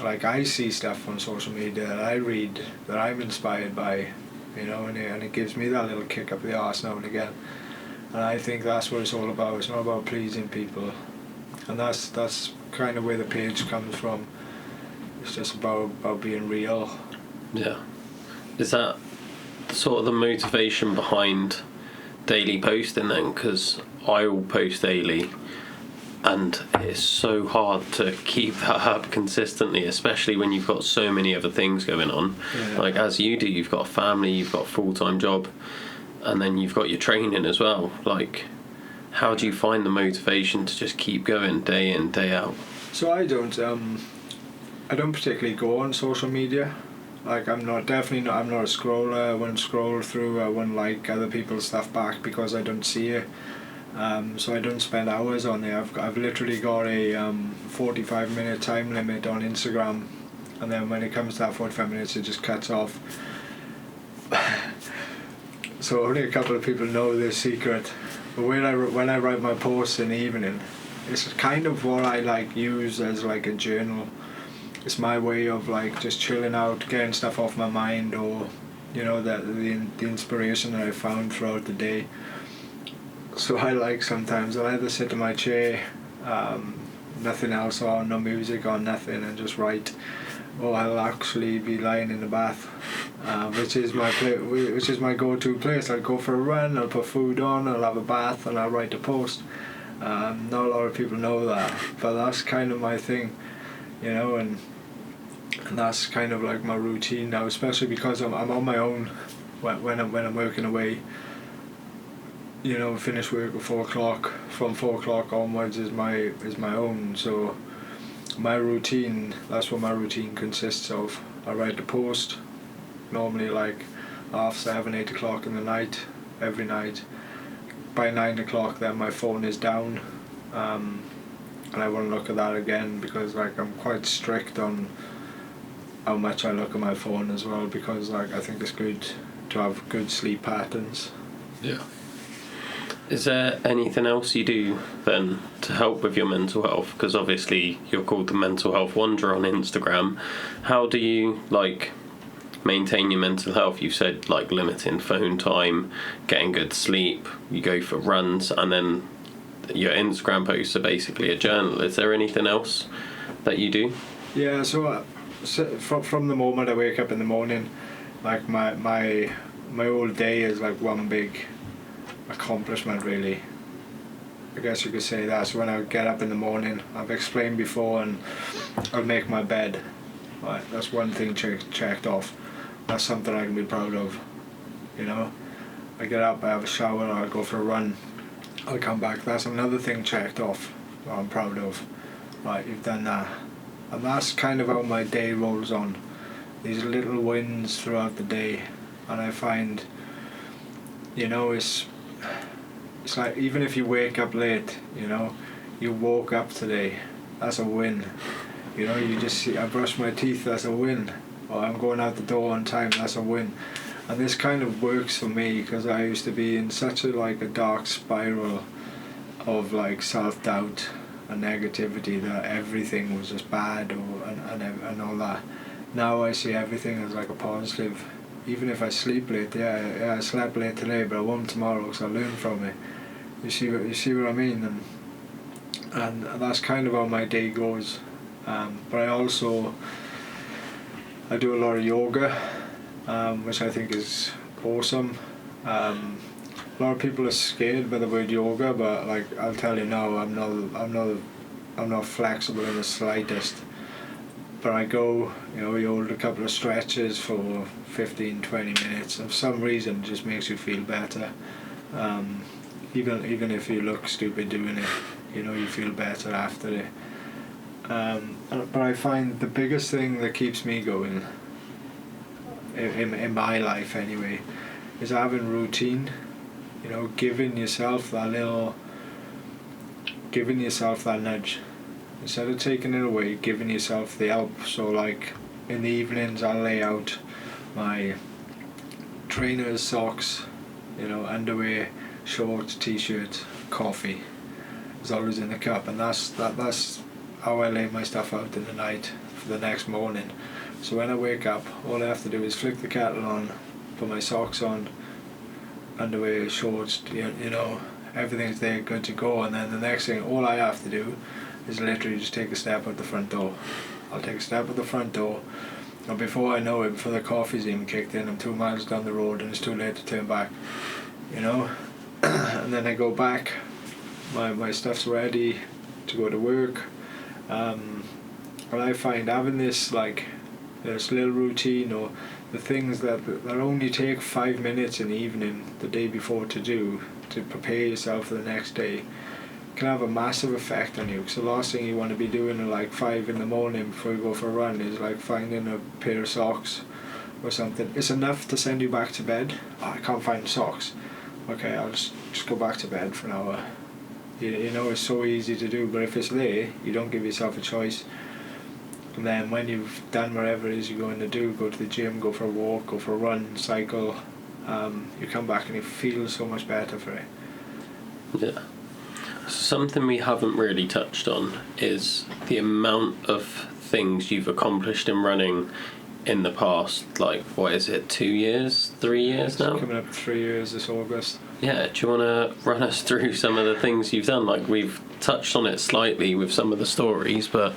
Like I see stuff on social media that I read that I'm inspired by, you know, and it gives me that little kick up the arse now and again. And I think that's what it's all about. It's not about pleasing people, and that's kind of where the page comes from. It's just about being real. Yeah. Is that sort of the motivation behind daily posting then? Because I will post daily, and it's so hard to keep that up consistently, especially when you've got so many other things going on. Yeah. Like as you do, you've got a family, you've got a full-time job, and then you've got your training as well. Like, how do you find the motivation to just keep going day in, day out? So I don't particularly go on social media. Like I'm not a scroller. I won't scroll through. I won't like other people's stuff back because I don't see it. So I don't spend hours on there. I've literally got a 45-minute time limit on Instagram, and then when it comes to that 45 minutes, it just cuts off. So only a couple of people know this secret. But when I write my posts in the evening, it's kind of what I like use as like a journal. It's my way of like just chilling out, getting stuff off my mind, or you know the inspiration that I found throughout the day. So I like sometimes I'll either sit in my chair, nothing else on, no music on, nothing, and just write, or I'll actually be lying in the bath, which is my go-to place. I'll go for a run, I'll put food on, I'll have a bath, and I'll write a post. Not a lot of people know that, but that's kind of my thing, you know, and that's kind of like my routine now, especially because I'm on my own when I'm working away. You know, finish work at 4 o'clock. From 4 o'clock onwards is my own. So my routine, that's what my routine consists of. I write the post, normally like 7:30, 8 o'clock in the night, every night. By 9 o'clock then my phone is down, and I won't look at that again, because like I'm quite strict on how much I look at my phone as well, because like I think it's good to have good sleep patterns. Yeah. Is there anything else you do then to help with your mental health? Because obviously you're called the Mental Health Wanderer on Instagram. How do you maintain your mental health? You've said limiting phone time, getting good sleep, you go for runs, and then your Instagram posts are basically a journal. Is there anything else that you do? Yeah, so from the moment I wake up in the morning, my whole day is one big accomplishment, really. I guess you could say that. So when I get up in the morning, I've explained before, and I'll make my bed. Right, that's one thing checked off. That's something I can be proud of. I get up, I have a shower, I'll go for a run, I'll come back. That's another thing checked off that I'm proud of. Right, you've done that. And that's kind of how my day rolls on. These little wins throughout the day. And I find, it's like, even if you wake up late, you woke up today, that's a win. You just see, I brushed my teeth, that's a win. Or I'm going out the door on time, that's a win. And this kind of works for me, because I used to be in such a dark spiral of self-doubt and negativity, that everything was just bad and all that. Now I see everything as a positive. Even if I sleep late, I slept late today, but I won't tomorrow, because I learn from it. You see what I mean? And that's kind of how my day goes. But I do a lot of yoga, which I think is awesome. A lot of people are scared by the word yoga, but I'll tell you now, I'm not flexible in the slightest. But I go, you hold a couple of stretches for 15-20 minutes. And for some reason, it just makes you feel better. Even if you look stupid doing it, you feel better after it. But I find the biggest thing that keeps me going, in my life anyway, is having routine. Giving yourself that nudge. Instead of taking it away, giving yourself the help. So in the evenings, I'll lay out my trainers, socks, underwear, shorts, t-shirts, coffee. It's always in the cup, and that's how I lay my stuff out in the night for the next morning. So when I wake up, all I have to do is flick the kettle on, put my socks on, underwear, shorts, everything's there, good to go. And then the next thing, all I have to do is literally just take a step out the front door. I'll take a step out the front door, and before I know it, before the coffee's even kicked in, I'm 2 miles down the road and it's too late to turn back. And then I go back, my stuff's ready to go to work. And I find having this little routine, or the things that only take 5 minutes in the evening the day before to do, to prepare yourself for the next day, can have a massive effect on you. Because the last thing you want to be doing at 5 in the morning before you go for a run is finding a pair of socks or something. It's enough to send you back to bed. I can't find the socks. Okay, I'll just go back to bed for an hour. It's so easy to do, but if it's there, you don't give yourself a choice. And then when you've done whatever it is you're going to do, go to the gym, go for a walk, go for a run, cycle, you come back and you feel so much better for it. Yeah. Something we haven't really touched on is the amount of things you've accomplished in running in the past, 2 years, 3 years now? It's coming up 3 years this August. Yeah, do you want to run us through some of the things you've done? We've touched on it slightly with some of the stories, but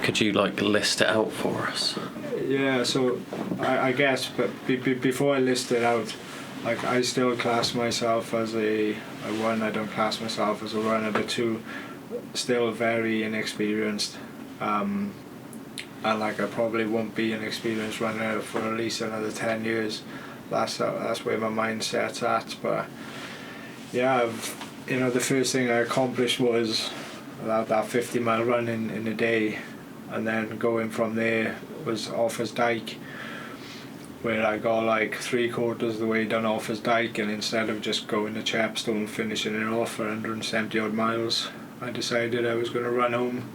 could you list it out for us? Yeah, so I guess, but before I list it out, I still class myself as I don't class myself as a runner, but two, still very inexperienced. And I probably won't be an experienced runner for at least another 10 years. That's where my mindset's at. But yeah, the first thing I accomplished was that 50-mile run in a day, and then going from there was Offers Dyke, where I got 3/4 of the way down Offers Dyke, and instead of just going to Chepstow and finishing it off for 170 odd miles, I decided I was going to run home.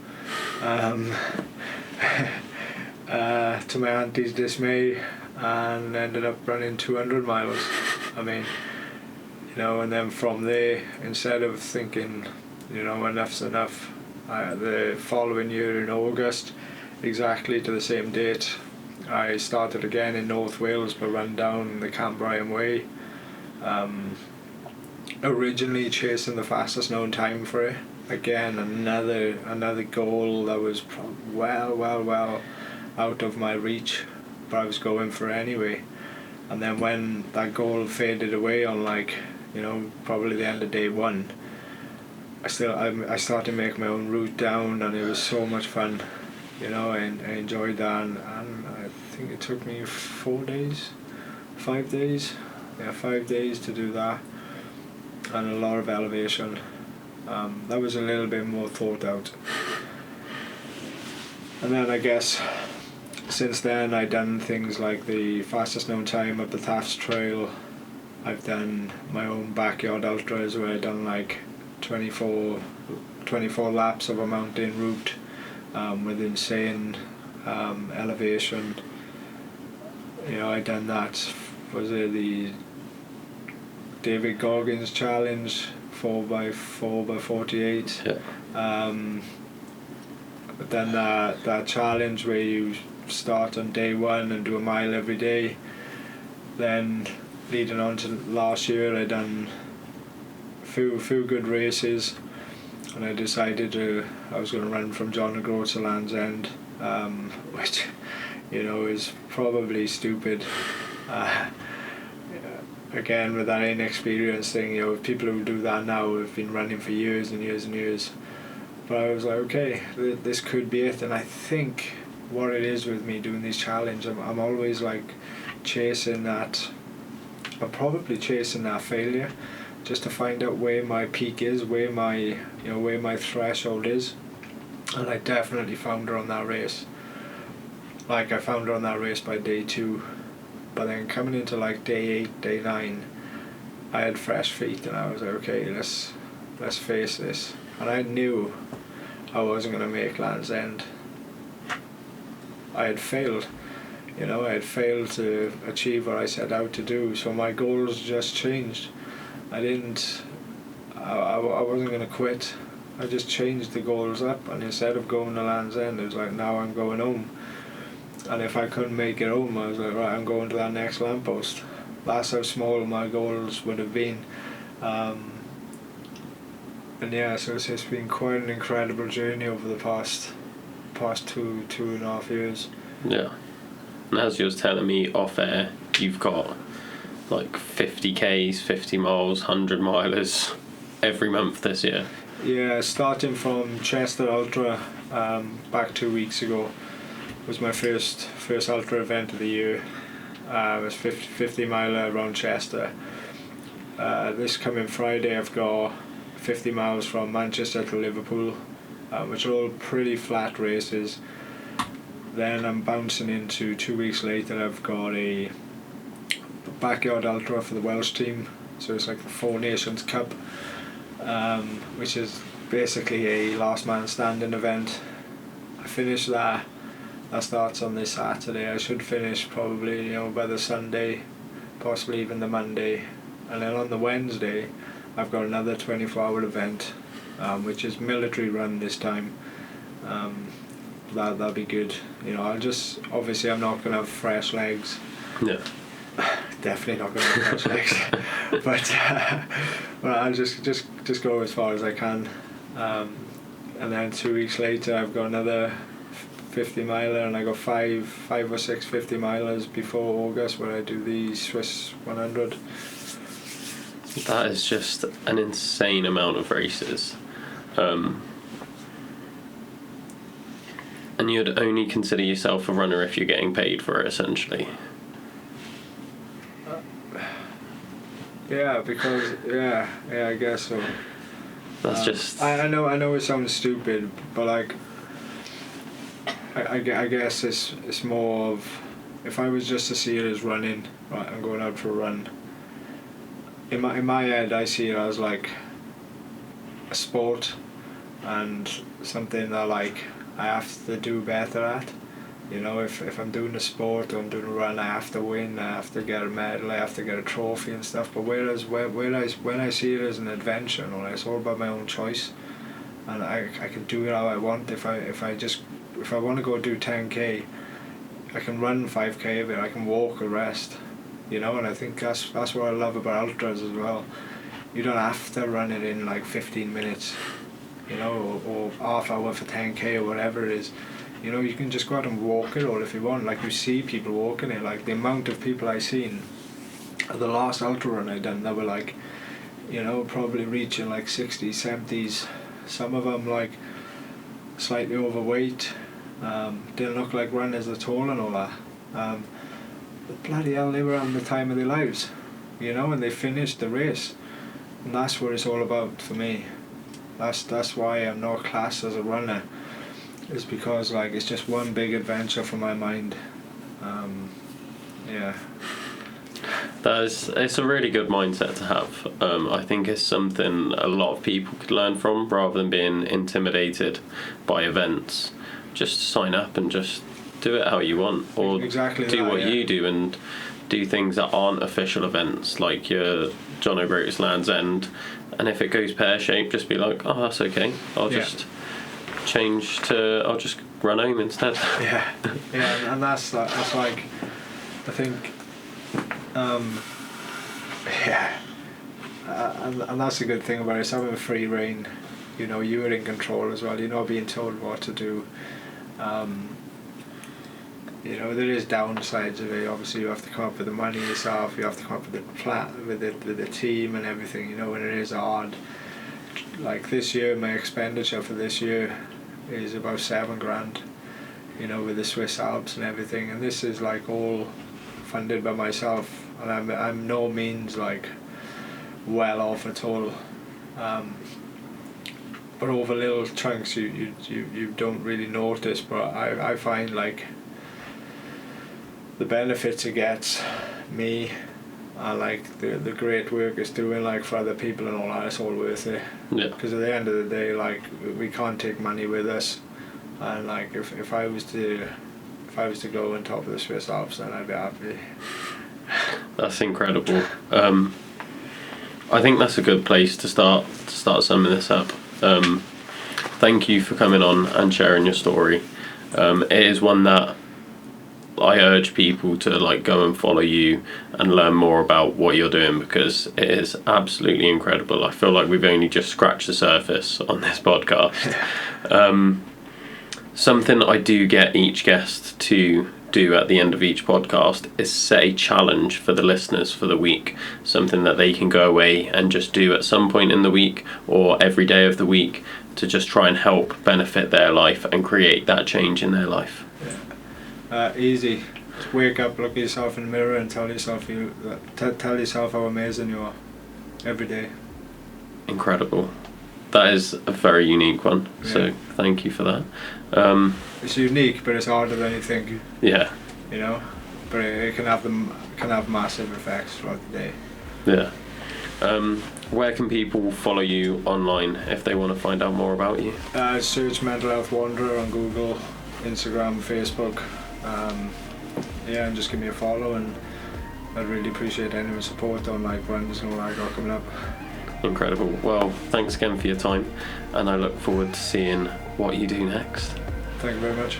To my auntie's dismay, and ended up running 200 miles. I mean, and then from there, instead of thinking, enough's enough, the following year in August, exactly to the same date, I started again in North Wales, but run down the Cambrian Way. Originally chasing the fastest known time for it. Again, another goal that was well out of my reach, but I was going for it anyway. And then when that goal faded away on probably the end of day one, I started making my own route down, and it was so much fun. I enjoyed that, and I think it took me 5 days. 5 days to do that, and a lot of elevation. That was a little bit more thought out. And then I guess since then I've done things like the fastest known time up the Tafts Trail. I've done my own backyard ultras where I've done 24 laps of a mountain route with insane elevation. I done that. Was it the David Goggins challenge, 4x48? Yeah. But then that challenge where you start on day one and do a mile every day. Then leading on to last year, I done a few good races, and I decided I was going to run from John O'Groats to Land's End, which is probably stupid. Again, with that inexperience thing, people who do that now have been running for years and years and years. But I was like, okay, this could be it. And I think what it is with me doing these challenges, I'm always chasing that. I'm probably chasing that failure, just to find out where my peak is, where my threshold is. And I definitely found her on that race. I found her on that race by day 2. But then coming into day 8, day 9, I had fresh feet, and I was like, okay, let's face this. And I knew I wasn't going to make Land's End. I had failed. I had failed to achieve what I set out to do, so my goals just changed. I wasn't going to quit. I just changed the goals up, and instead of going to Land's End, it was now I'm going home. And if I couldn't make it home, I was like, right, I'm going to that next lamppost. That's how small my goals would have been. And yeah, so it's been quite an incredible journey over the past 2.5 years. Yeah. And as you was telling me off air, you've got 50 Ks, 50 miles, 100 milers every month this year. Yeah, starting from Chester Ultra back 2 weeks ago was my first ultra event of the year. It was 50 miler around Chester. This coming Friday I've got 50 miles from Manchester to Liverpool, which are all pretty flat races. Then I'm bouncing into 2 weeks later, I've got a backyard ultra for the Welsh team, so it's the Four Nations Cup, which is basically a last man standing event. I finished that starts on this Saturday. I should finish probably by the Sunday, possibly even the Monday, and then on the Wednesday I've got another 24-hour event, which is military run this time. That'll be good. Obviously I'm not gonna have fresh legs. Yeah. Definitely not gonna have fresh legs. But I'll just go as far as I can. And then 2 weeks later I've got another 50 miler, and I got five or six 50 milers before August where I do the Swiss 100. That is just an insane amount of races. And you'd only consider yourself a runner if you're getting paid for it, essentially. Yeah, because I guess so. That's just. I know it sounds stupid, but I guess it's more of, if I was just to see it as running, right, I'm going out for a run. In my head, I see it as a sport and something that I have to do better at. You know, if I'm doing a sport or I'm doing a run, I have to win, I have to get a medal, I have to get a trophy and stuff. But whereas when I see it as an adventure, it's all about my own choice, and I can do it how I want. If I want to go do 10k, I can run 5k of it, I can walk the rest. And I think that's what I love about ultras as well. You don't have to run it in like 15 minutes, or half hour for 10k or whatever it is. You can just go out and walk it all if you want. Like, you see people walking it, like the amount of people I seen at the last ultra run I done, that were like, probably reaching like 60s, 70s. Some of them like slightly overweight, didn't look like runners at all and all that. But bloody hell, they were having the time of their lives, and they finished the race. And that's what it's all about for me. That's why I'm not classed as a runner. Is because like it's just one big adventure for my mind. Yeah. It's a really good mindset to have. I think it's something a lot of people could learn from, rather than being intimidated by events. Just sign up and just do it how you want, or exactly do that, what yeah. you do, and do things that aren't official events, like your John O'Groats Land's End. And if it goes pear-shaped, just be like, oh, that's okay. I'll just I'll just run home instead. Yeah, and that's like I think, and that's a good thing about it. It's having free reign. You're in control as well. You're not being told what to do. There is downsides of it. Obviously, you have to come up with the money yourself. You have to come up with the team and everything. And it is hard. Like this year, my expenditure for this year is about $7,000. With the Swiss Alps and everything. And this is like all funded by myself. And I'm no means like well off at all. But over little chunks, you don't really notice. But I find like the benefits it gets me, and like the great work it's doing like for other people and all that, it's all worth it. Yeah. Because at the end of the day, like, we can't take money with us, and like if I was to go on top of the Swiss Alps, then I'd be happy. That's incredible. I think that's a good place to start summing this up. Thank you for coming on and sharing your story. It is one that I urge people to like go and follow you and learn more about what you're doing, because it is absolutely incredible. I feel like we've only just scratched the surface on this podcast. Something I do get each guest to do at the end of each podcast is set a challenge for the listeners for the week, something that they can go away and just do at some point in the week or every day of the week to just try and help benefit their life and create that change in their life. Easy. Just wake up, look at yourself in the mirror and tell yourself how amazing you are every day. Incredible. That is a very unique one. Yeah. So thank you for that. It's unique, but it's harder than you think. Yeah. But it can have massive effects throughout the day. Yeah. Where can people follow you online if they want to find out more about you? Search Mental Health Wanderer on Google, Instagram, Facebook. And just give me a follow, and I'd really appreciate anyone's support on like runs and all that I got coming up. Incredible. Well, thanks again for your time, and I look forward to seeing what you do next. Thank you very much.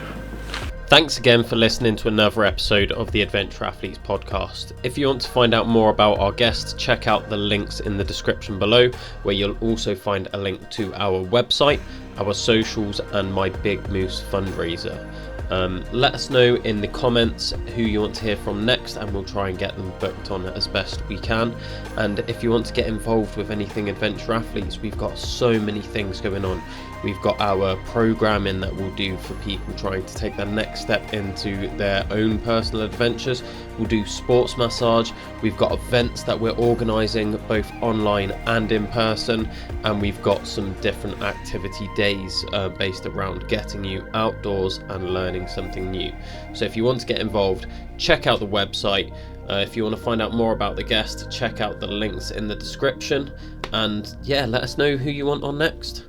Thanks again for listening to another episode of the Adventure Athletes podcast. If you want to find out more about our guests, check out the links in the description below, where you'll also find a link to our website, our socials, and my BigMoose fundraiser. Let us know in the comments who you want to hear from next, and we'll try and get them booked on as best we can. And if you want to get involved with anything Adventure Athletes, we've got so many things going on. We've got our programming that we'll do for people trying to take their next step into their own personal adventures. We'll do sports massage. We've got events that we're organising both online and in person, and we've got some different activity days based around getting you outdoors and learning something new. So if you want to get involved, check out the website. If you want to find out more about the guest, check out the links in the description, and let us know who you want on next.